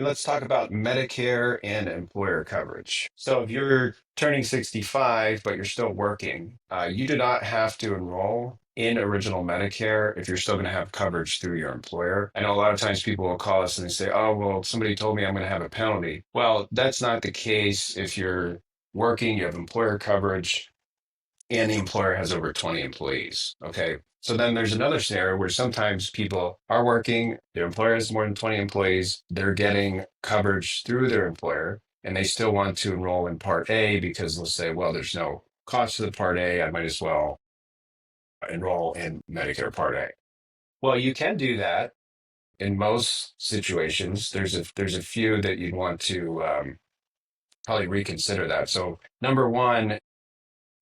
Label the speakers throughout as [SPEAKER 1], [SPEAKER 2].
[SPEAKER 1] Let's talk about Medicare and employer coverage. So if you're turning 65, but you're still working, you do not have to enroll in original Medicare if you're still going to have coverage through your employer. I know a lot of times people will call us and they say, oh, well, somebody told me I'm going to have a penalty. Well, that's not the case if you're working, you have employer coverage, and the employer has over 20 employees. Okay. So then there's another scenario where sometimes people are working, their employer has more than 20 employees, they're getting coverage through their employer, and they still want to enroll in Part A because they'll say, well, there's no cost to the Part A. I might as well enroll in Medicare Part A. Well, you can do that in most situations. There's a few that you'd want to probably reconsider that. So number one,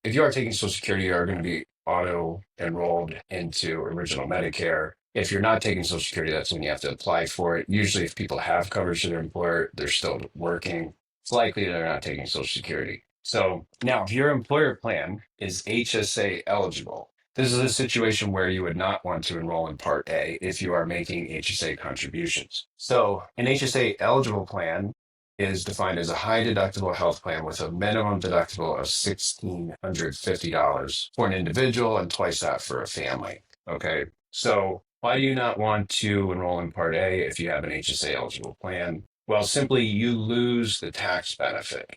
[SPEAKER 1] if you are taking Social Security, you are going to be auto enrolled into original Medicare. If you're not taking Social Security, that's when you have to apply for it. Usually, if people have coverage to their employer, they're still working. It's likely they're not taking Social Security. So now, if your employer plan is HSA eligible, this is a situation where you would not want to enroll in Part A if you are making HSA contributions. So, an HSA eligible plan is defined as a high deductible health plan with a minimum deductible of $1,650 for an individual and twice that for a family. Okay. So why do you not want to enroll in Part A if you have an HSA eligible plan? Well, simply you lose the tax benefit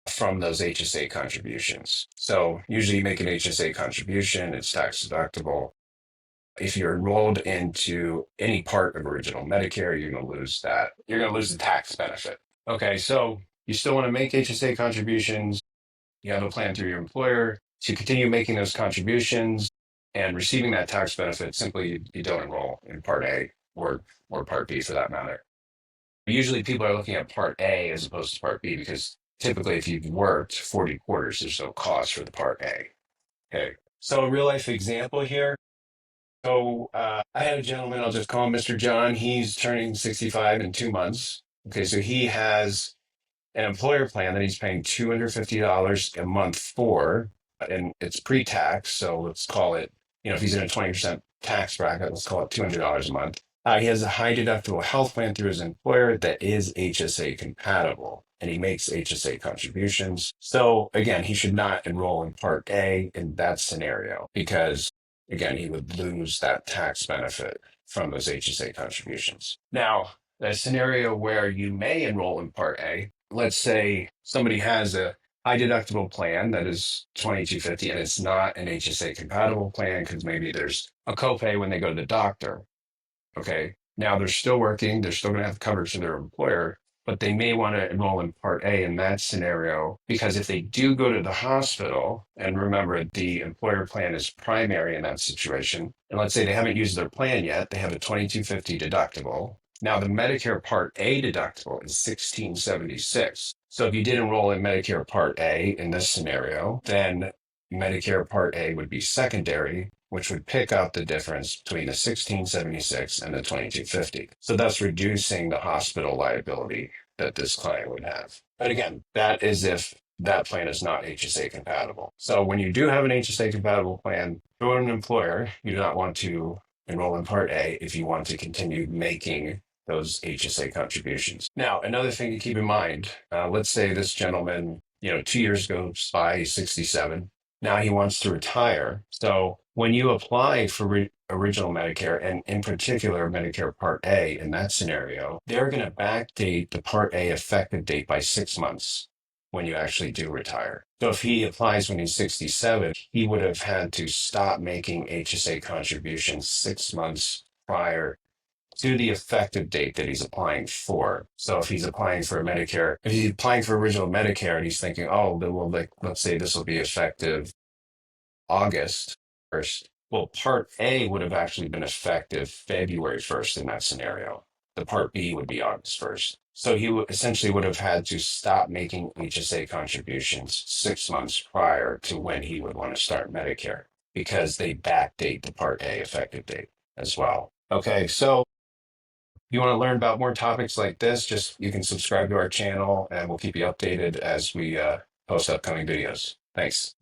[SPEAKER 1] from those HSA contributions. So usually you make an HSA contribution, it's tax deductible. If you're enrolled into any part of original Medicare, you're going to lose that. You're going to lose the tax benefit. Okay, so you still want to make HSA contributions. You have a plan through your employer to continue making those contributions and receiving that tax benefit. Simply, you don't enroll in Part A or Part B for that matter. Usually, people are looking at Part A as opposed to Part B because typically, if you've worked 40 quarters, there's no cost for the Part A. Okay, so a real life example here. So I had a gentleman, I'll just call him Mr. John. He's turning 65 in 2 months. Okay, so he has an employer plan that he's paying $250 a month for, and it's pre-tax. So let's call it, if he's in a 20% tax bracket, let's call it $200 a month. He has a high deductible health plan through his employer that is HSA compatible, and he makes HSA contributions. So again, he should not enroll in Part A in that scenario because again, he would lose that tax benefit from those HSA contributions. Now, a scenario where you may enroll in Part A, let's say somebody has a high deductible plan that is $2,250 and it's not an HSA compatible plan because maybe there's a copay when they go to the doctor. Okay. Now they're still working, they're still going to have coverage to their employer, but they may want to enroll in Part A in that scenario because if they do go to the hospital, and remember the employer plan is primary in that situation, and let's say they haven't used their plan yet, they have a 2250 deductible. Now the Medicare Part A deductible is 1676. So if you did enroll in Medicare Part A in this scenario, then Medicare Part A would be secondary, which would pick up the difference between the 1676 and the 2250. So thus reducing the hospital liability that this client would have. But again, that is if that plan is not HSA compatible. So when you do have an HSA compatible plan through an employer, you do not want to enroll in Part A if you want to continue making those HSA contributions. Now, another thing to keep in mind, let's say this gentleman, 2 years goes by, he's 67. Now he wants to retire. So when you apply for original Medicare, and in particular Medicare Part A in that scenario, they're going to backdate the Part A effective date by 6 months when you actually do retire. So if he applies when he's 67, he would have had to stop making HSA contributions 6 months prior to the effective date that he's applying for. So if he's applying for Medicare, if he's applying for original Medicare and he's thinking, oh, well, let's say this will be effective August 1st. Well, Part A would have actually been effective February 1st in that scenario. The Part B would be August 1st. So he essentially would have had to stop making HSA contributions 6 months prior to when he would want to start Medicare because they backdate the Part A effective date as well. Okay, so if you want to learn about more topics like this, you can subscribe to our channel and we'll keep you updated as we post upcoming videos. Thanks.